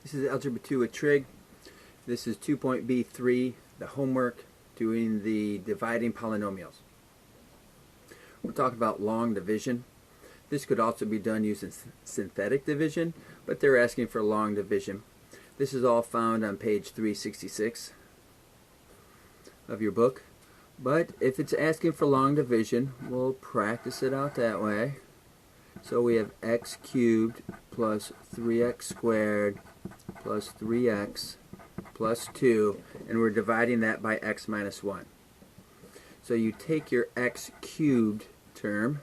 This is Algebra 2 with trig. This is 2.B3, the homework, doing the dividing polynomials. We're talking about long division. This could also be done using synthetic division, but they're asking for long division. This is all found on page 366 of your book. But if it's asking for long division, we'll practice it out that way. So we have x cubed plus 3x squared plus 3x plus 2, and we're dividing that by x minus 1. So you take your x cubed term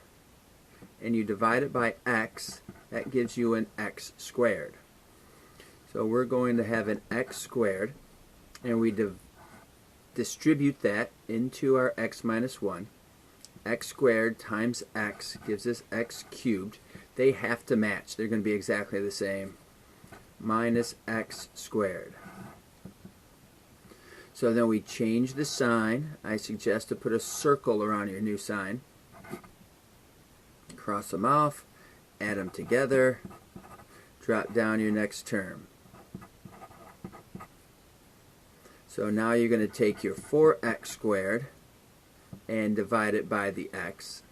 and you divide it by x. That gives you an x squared. So we're going to have an x squared, and we distribute that into our x minus 1. X squared times x gives us x cubed. They have to match. They're going to be exactly the same. Minus x squared. So then we change the sign. I suggest to put a circle around your new sign. Cross them off. Add them together. Drop down your next term. So now you're going to take your 4x squared and divide it by the x,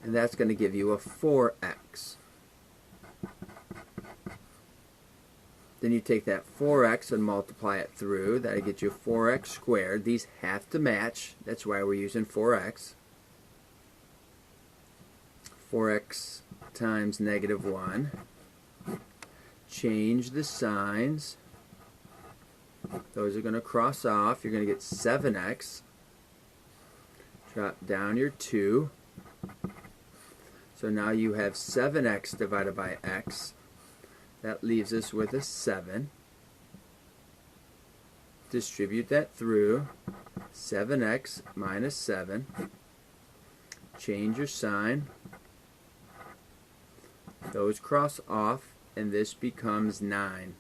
and that's going to give you a 4x. Then you take that 4x and multiply it through. That'll get you 4x squared. These have to match. That's why we're using 4x. 4x times negative 1. Change the signs. Those are going to cross off. You're going to get 7x. Drop down your 2. So now you have 7x divided by x. That leaves us with a 7. Distribute that through. 7x minus 7. Change your sign. Those cross off, and this becomes 9.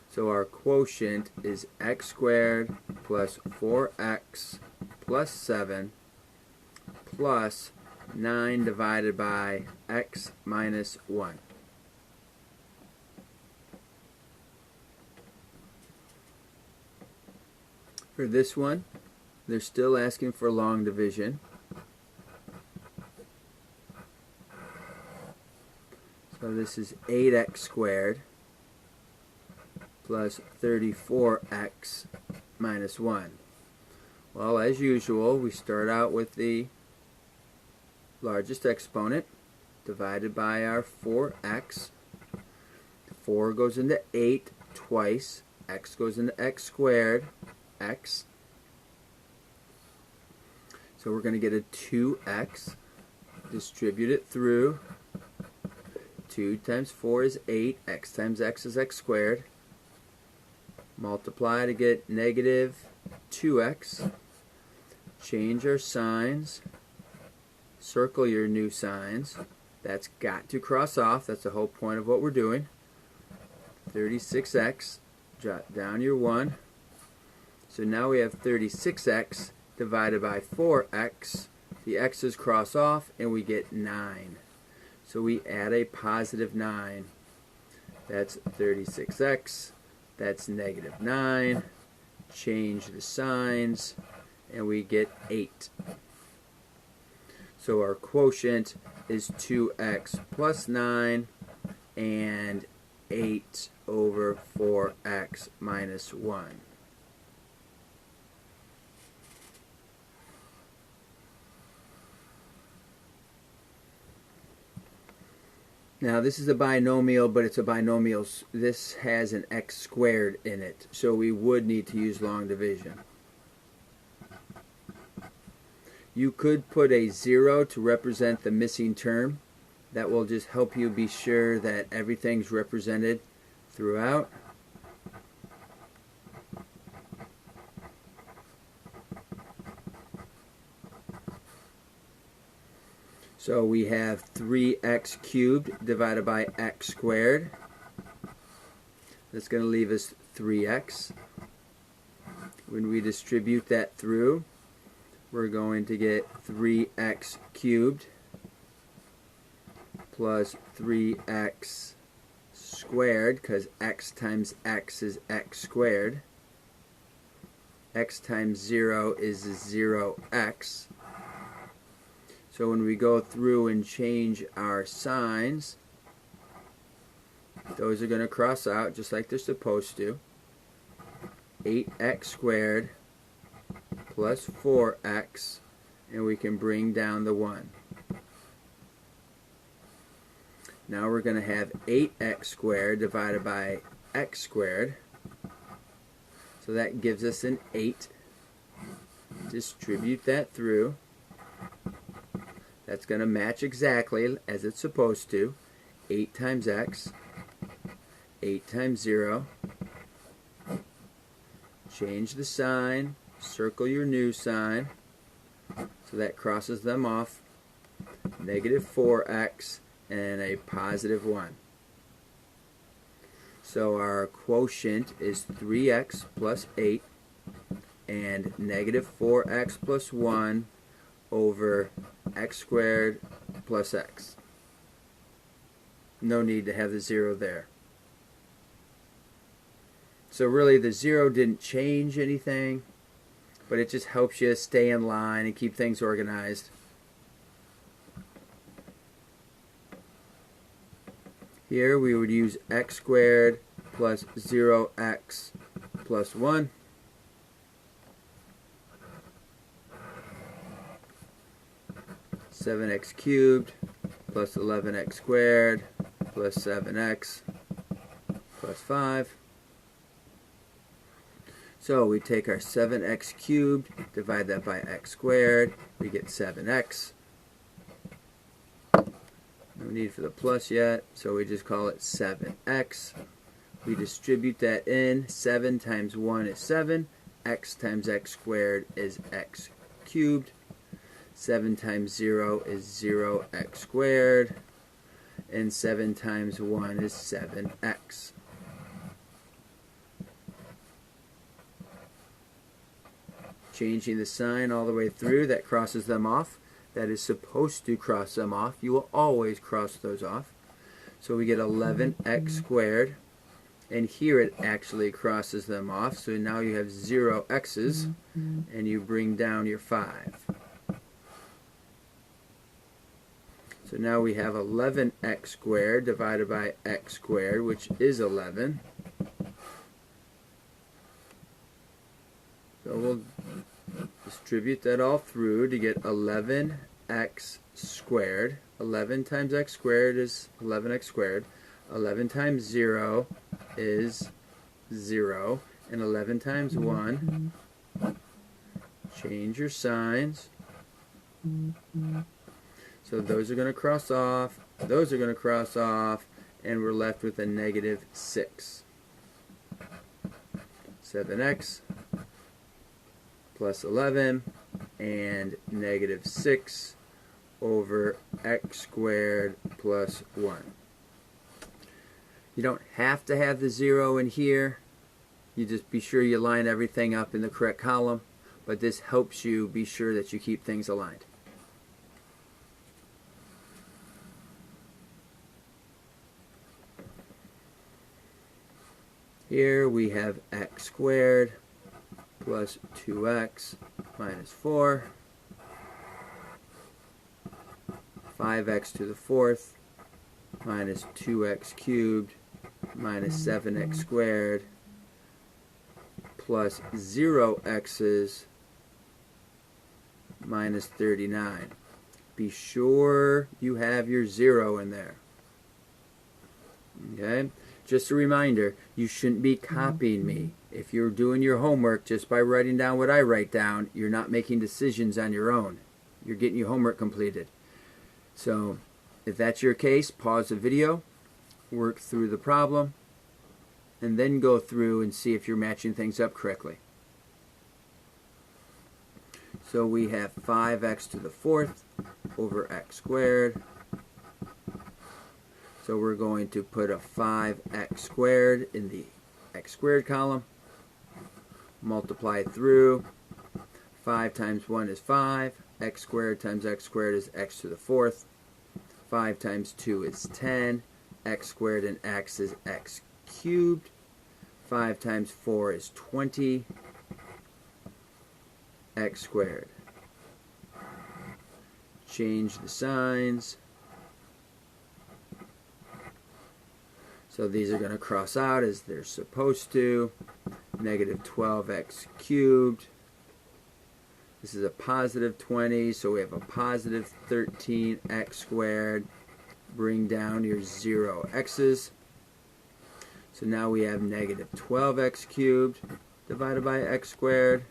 So our quotient is x squared plus 4x plus 7 plus 9 divided by x minus 1. For this one, they're still asking for long division. So this is 8x squared plus 34x minus 1. Well, as usual, we start out with the largest exponent divided by our 4x. 4 goes into 8 twice. X goes into x squared. X. So we're going to get a 2x. Distribute it through. 2 times 4 is 8. X times x is x squared. Multiply to get negative 2x. Change our signs. Circle your new signs. That's got to cross off. That's the whole point of what we're doing. 36x. Jot down your 1. So now we have 36x divided by 4x. The x's cross off and we get 9. So we add a positive 9. That's 36x. That's negative 9. Change the signs and we get 8. So our quotient is 2x plus 9 and 8 over 4x minus 1. Now this is a binomial, but it's a binomial. This has an x squared in it, so we would need to use long division. You could put a 0 to represent the missing term. That will just help you be sure that everything's represented throughout. So we have 3x cubed divided by x squared. That's going to leave us 3x. When we distribute that through, we're going to get 3x cubed plus 3x squared, because x times x is x squared. X times 0 is 0x. So when we go through and change our signs, those are going to cross out just like they're supposed to. 8x squared plus 4x, and we can bring down the 1. Now we're going to have 8x squared divided by x squared. So that gives us an 8. Distribute that through. That's going to match exactly as it's supposed to. 8 times x, 8 times 0. Change the sign, circle your new sign, so that crosses them off. Negative 4x and a positive 1. So our quotient is 3x plus 8 and negative 4x plus 1 over x squared plus x. No need to have the 0 there. So really the 0 didn't change anything, but it just helps you stay in line and keep things organized. Here we would use x squared plus 0x plus 1. Seven x cubed plus 11x squared plus 7x plus 5. So we take our 7x cubed, divide that by x squared, we get 7x. No need for the plus yet, so we just call it 7x. We distribute that in. 7 times 1 is 7. X times x squared is x cubed. 7 times 0 is 0x squared. And 7 times 1 is 7x. Changing the sign all the way through, that crosses them off. That is supposed to cross them off. You will always cross those off. So we get 11x squared. And here it actually crosses them off. So now you have 0 x's. And you bring down your 5. So now we have 11x squared divided by x squared, which is 11. So we'll distribute that all through to get 11x squared. 11 times x squared is 11x squared. 11 times 0 is 0. And 11 times 1. Change your signs. So those are going to cross off. Those are going to cross off. And we're left with a negative 6. 7x plus 11 and negative 6 over x squared plus 1. You don't have to have the 0 in here. You just be sure you line everything up in the correct column, but this helps you be sure that you keep things aligned. Here we have x squared plus 2x minus 4, 5x to the 4th minus 2x cubed minus 7x squared plus 0 x's minus 39. Be sure you have your 0 in there. Okay? Just a reminder, you shouldn't be copying me. If you're doing your homework just by writing down what I write down, you're not making decisions on your own. You're getting your homework completed. So, if that's your case, pause the video, work through the problem, and then go through and see if you're matching things up correctly. So we have 5x to the 4th over x squared. So we're going to put a 5x squared in the x squared column. Multiply through. 5 times 1 is 5. X squared times x squared is x to the 4th. 5 times 2 is 10. x squared, and x is x cubed. 5 times 4 is 20 x squared. Change the signs. So these are going to cross out as they're supposed to. Negative 12x cubed. This is a positive 20, so we have a positive 13x squared. Bring down your 0 x's. So now we have negative 12x cubed divided by x squared.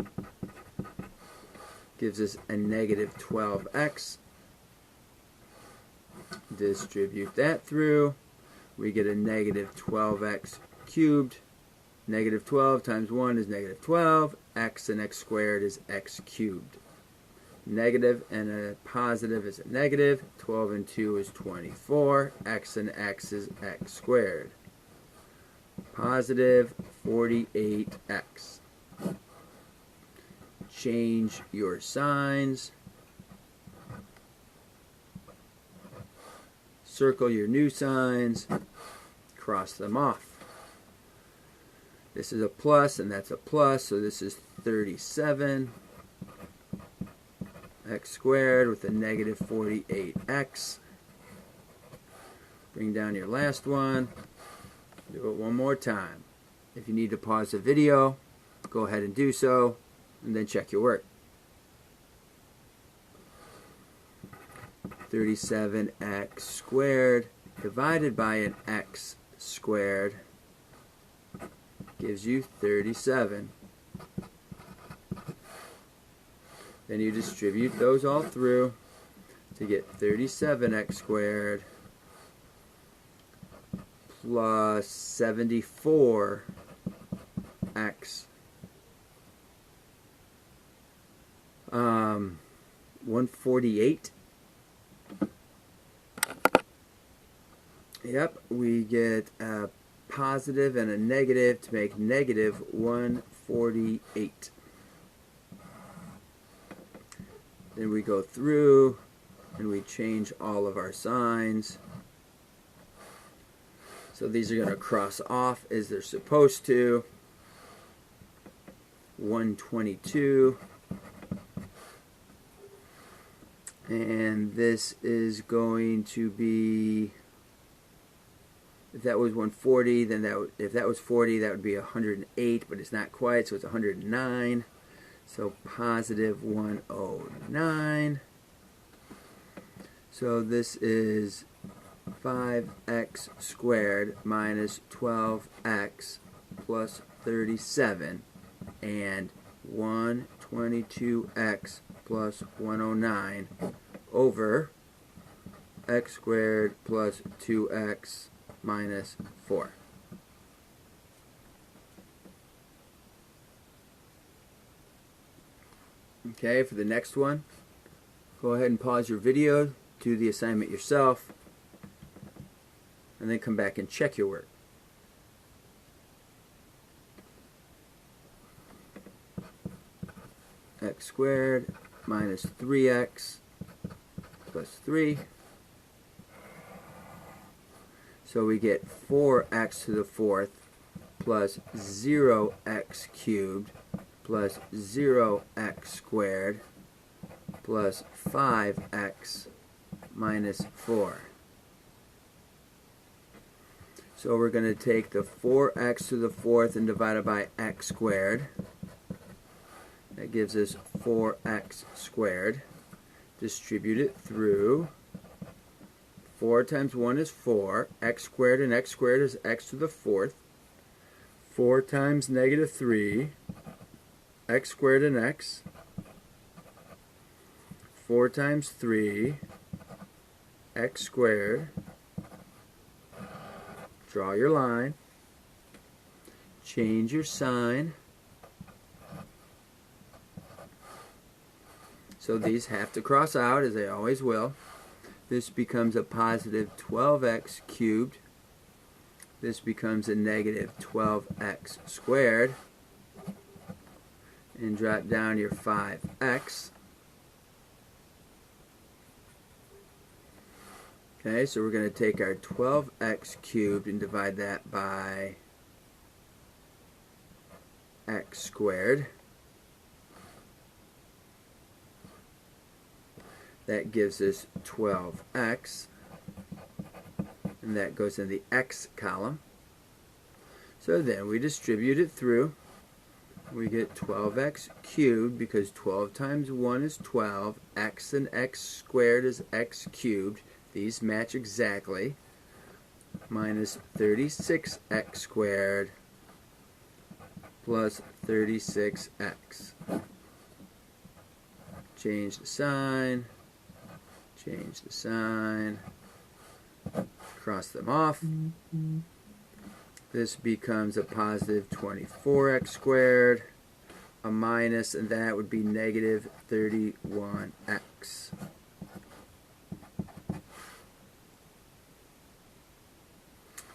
Gives us a negative 12x. Distribute that through. We get a negative 12x cubed. Negative 12 times 1 is negative 12. X and x squared is x cubed. Negative and a positive is a negative. 12 and 2 is 24. X and x is x squared. Positive 48x. Change your signs. Circle your new signs. Cross them off. This is a plus and that's a plus, so this is 37 x squared with a negative 48x. Bring down your last one. Do it one more time. If you need to pause the video, go ahead and do so, and then check your work. 37x squared divided by an x squared gives you 37. Then you distribute those all through to get 37x squared plus 74x 148. Yep, we get a positive and a negative to make negative 148. Then we go through and we change all of our signs. So these are going to cross off as they're supposed to. 122. And this is going to be, if that was 140, then if that was 40, that would be 108, but it's not quite, so it's 109. So positive 109. So this is 5x squared minus 12x plus 37 and 122x plus 109 over x squared plus 2x minus 4. Okay, for the next one, go ahead and pause your video, do the assignment yourself, and then come back and check your work. X squared minus 3x plus 3. So we get 4x to the fourth plus 0x cubed plus 0x squared plus 5x minus 4. So we're going to take the 4x to the fourth and divide it by x squared. That gives us 4x squared. Distribute it through. 4 times 1 is 4. X squared and x squared is x to the fourth. 4 times negative 3. X squared and x. 4 times 3. X squared. Draw your line. Change your sign. So these have to cross out, as they always will. This becomes a positive 12x cubed. This becomes a negative 12x squared. And drop down your 5x. Okay, so we're going to take our 12x cubed and divide that by x squared. That gives us 12x, and that goes in the x column. So then we distribute it through. We get 12x cubed because 12 times 1 is 12. X and x squared is x cubed. These match exactly. Minus 36x squared plus 36x. Change the sign. Change the sign. Cross them off. This becomes a positive 24x squared, a minus, and that would be negative 31x.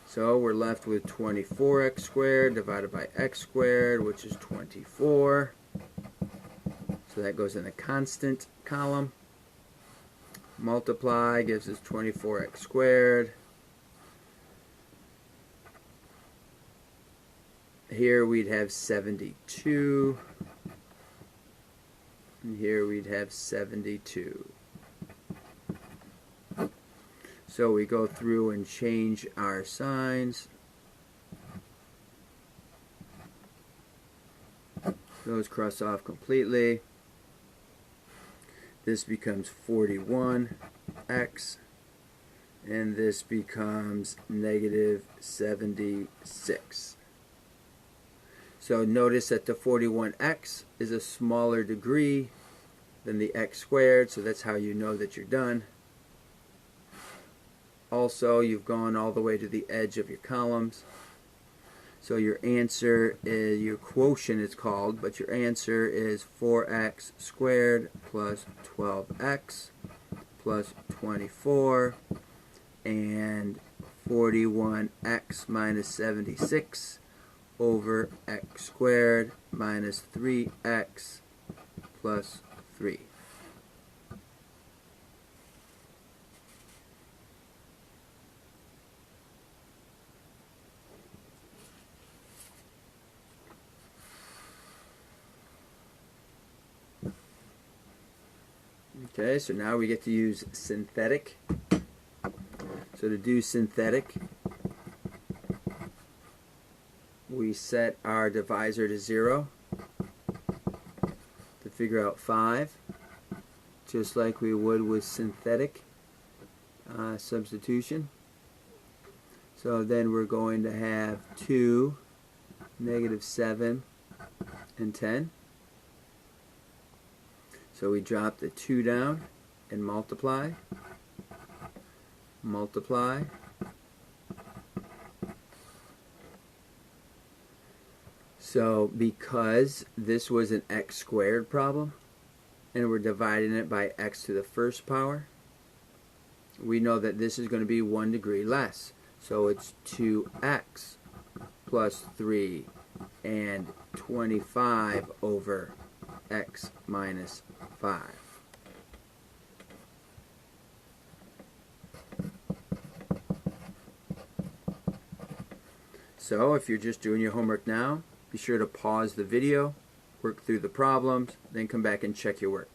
So we're left with 24x squared divided by x squared, which is 24. So that goes in the constant column. Multiply gives us 24x squared. Here we'd have 72. And here we'd have 72. So we go through and change our signs. Those cross off completely. This becomes 41x, and this becomes negative 76. So notice that the 41x is a smaller degree than the x squared, so that's how you know that you're done. Also, you've gone all the way to the edge of your columns. So your answer is, your quotient is called, but your answer is 4x squared plus 12x plus 24 and 41x minus 76 over x squared minus 3x plus 3. Okay, so now we get to use synthetic. So to do synthetic, we set our divisor to 0 to figure out 5, just like we would with synthetic substitution. So then we're going to have 2, negative 7, and 10. So we drop the 2 down and multiply. Multiply. So because this was an x squared problem, and we're dividing it by x to the first power, we know that this is going to be 1 degree less. So it's 2x plus 3 and 25 over x minus 5. So if you're just doing your homework now, be sure to pause the video, work through the problems, then come back and check your work.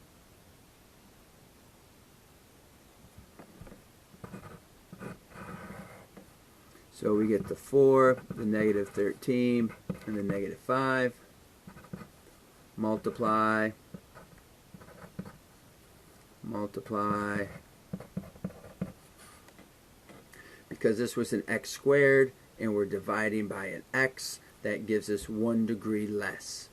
So we get the 4, the negative 13, and the negative 5. Multiply. Multiply. Because this was an x squared and we're dividing by an x, that gives us 1 degree less.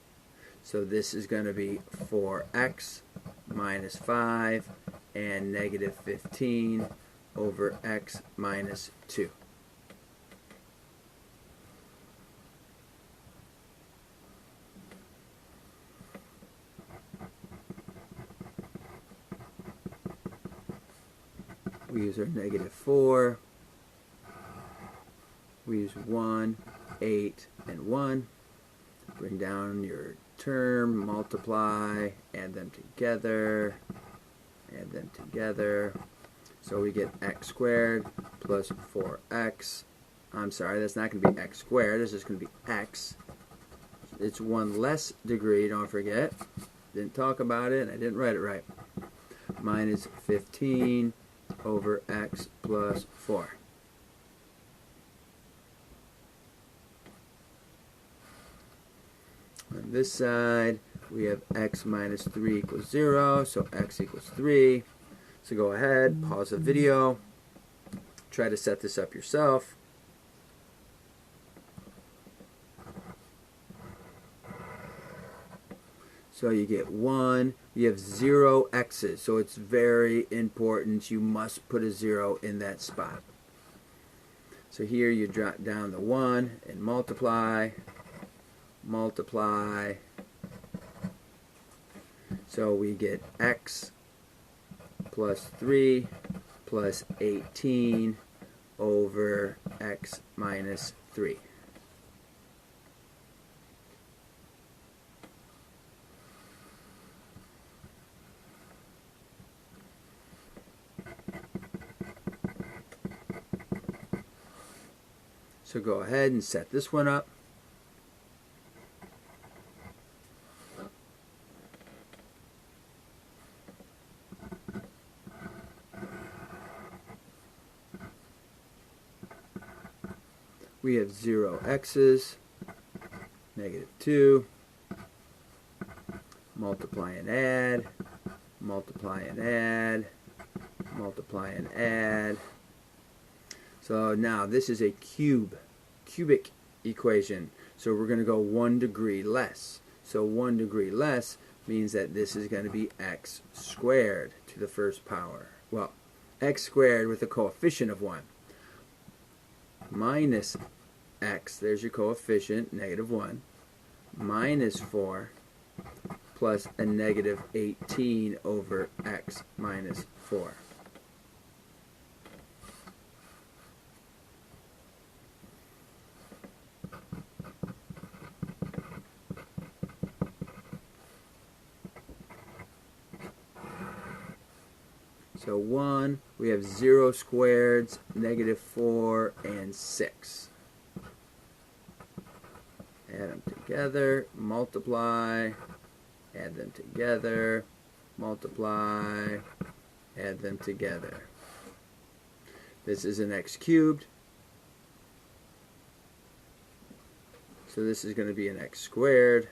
So this is going to be 4x minus 5 and negative 15 over x minus 2. We use our negative 4. We use 1, 8, and 1. Bring down your term, multiply, add them together, add them together. So we get x squared plus 4x. I'm sorry, that's not going to be x squared. This is going to be x. It's one less degree, don't forget. Didn't talk about it, and I didn't write it right. Minus 15 over x plus 4. On this side, we have x minus 3 equals 0, so x equals 3. So go ahead, pause the video, try to set this up yourself. So you get 1, you have 0 x's, so it's very important. You must put a 0 in that spot. So here you drop down the 1 and multiply. So we get x plus 3 plus 18 over x minus 3. So go ahead and set this one up. We have 0 x's, negative 2, multiply and add, multiply and add, multiply and add. So now this is a cubic equation. So we're going to go 1 degree less. So 1 degree less means that this is going to be x squared to the first power. Well, x squared with a coefficient of 1 minus x, there's your coefficient, negative 1, minus 4 plus a negative 18 over x minus 4. So 1, we have 0 squareds, negative 4, and 6. Add them together, multiply, add them together, multiply, add them together. This is an x cubed. So this is going to be an x squared.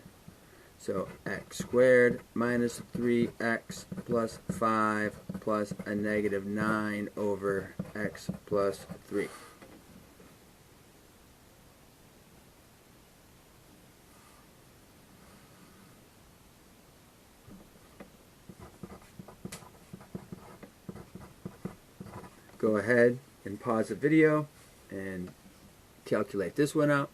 So x squared minus 3x plus 5 plus a negative 9 over x plus 3. Go ahead and pause the video and calculate this one out.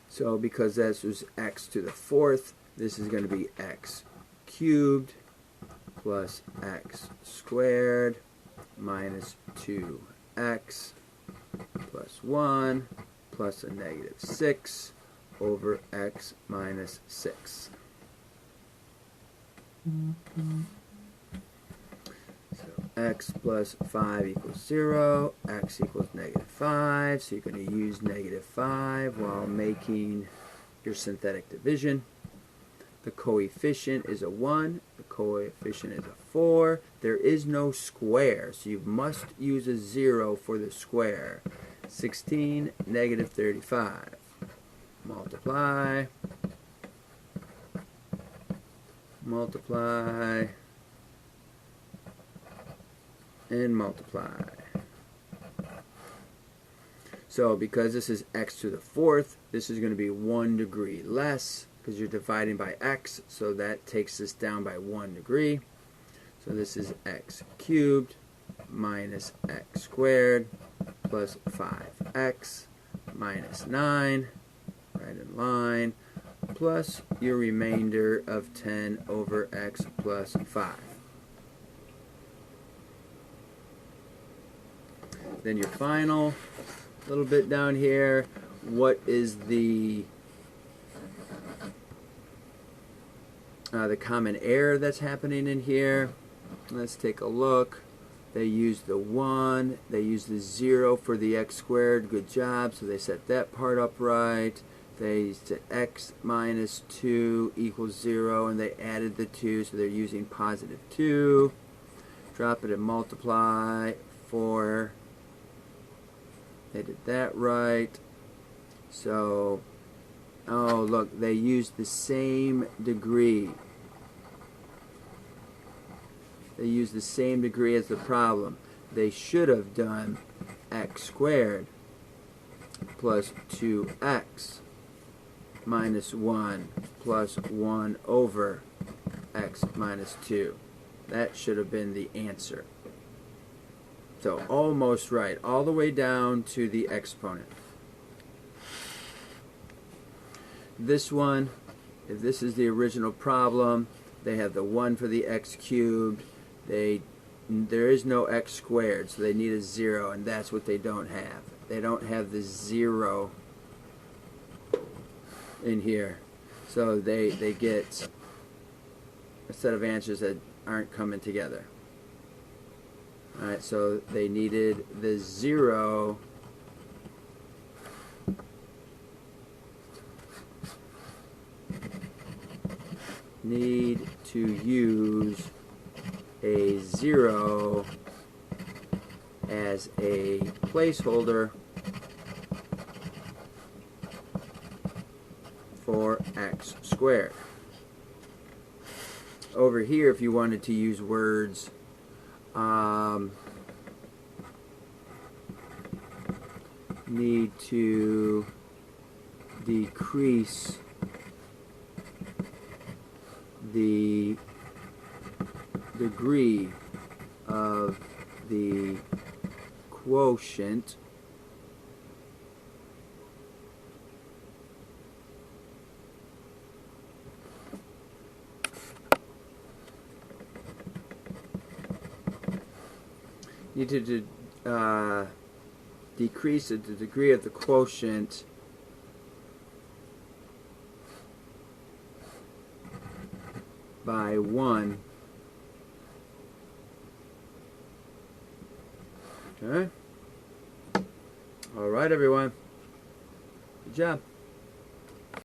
So because this was x to the 4th, this is going to be x cubed plus x squared minus 2x plus 1 plus a negative 6 over x minus 6. So x plus 5 equals 0, x equals negative 5, so you're going to use negative 5 while making your synthetic division. The coefficient is a 1, the coefficient is a 4. There is no square, so you must use a 0 for the square. 16, negative 35. Multiply, multiply, and multiply. So because this is x to the 4th, this is going to be 1 degree less because you're dividing by x, so that takes this down by 1 degree. So this is x cubed minus x squared plus 5x minus 9, right in line, plus your remainder of 10 over x plus 5. Then your final little bit down here, what is the common error that's happening in here? Let's take a look. They used the 1, they used the 0 for the x squared, good job, so they set that part up right. They said x minus 2 equals 0, and they added the 2, so they're using positive 2. Drop it and multiply 4. They did that right. So, oh look, they used the same degree. They used the same degree as the problem. They should have done x squared plus 2x minus 1 plus 1 over x minus 2. That should have been the answer. So almost right, all the way down to the exponent. This one, if this is the original problem, they have the 1 for the x cubed. There is no x squared, so they need a 0, and that's what they don't have. They don't have the 0 in here. So they get a set of answers that aren't coming together. Alright, so they needed the 0 need to use a 0 as a placeholder for x squared. Over here, if you wanted to use words, need to decrease the degree of the quotient need to decrease the degree of the quotient by 1. Okay. All right, everyone. Good job.